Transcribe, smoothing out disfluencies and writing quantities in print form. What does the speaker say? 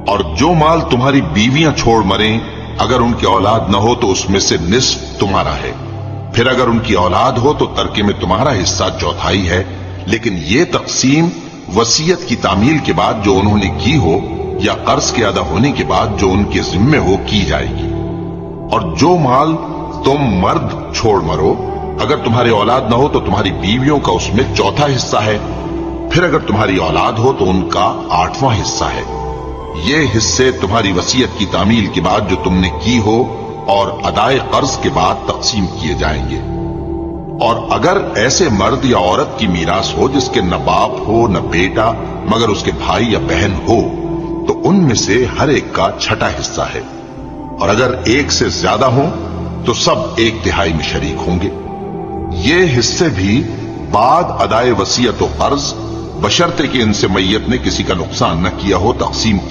اور جو مال تمہاری بیویاں چھوڑ مریں اگر ان کی اولاد نہ ہو تو اس میں سے نصف تمہارا ہے، پھر اگر ان کی اولاد ہو تو ترکے میں تمہارا حصہ چوتھائی ہے، لیکن یہ تقسیم وصیت کی تعمیل کے بعد جو انہوں نے کی ہو یا قرض کے ادا ہونے کے بعد جو ان کے ذمے ہو کی جائے گی۔ اور جو مال تم مرد چھوڑ مرو اگر تمہاری اولاد نہ ہو تو تمہاری بیویوں کا اس میں چوتھا حصہ ہے، پھر اگر تمہاری اولاد ہو تو ان کا 8واں حصہ ہے۔ یہ حصے تمہاری وصیت کی تعمیل کے بعد جو تم نے کی ہو اور ادائے قرض کے بعد تقسیم کیے جائیں گے۔ اور اگر ایسے مرد یا عورت کی میراث ہو جس کے نہ باپ ہو نہ بیٹا مگر اس کے بھائی یا بہن ہو تو ان میں سے ہر ایک کا چھٹا حصہ ہے، اور اگر ایک سے زیادہ ہوں تو سب 1/3 میں شریک ہوں گے۔ یہ حصے بھی بعد ادائے وصیت و قرض بشرطے کہ ان سے میت نے کسی کا نقصان نہ کیا ہو تقسیم کیے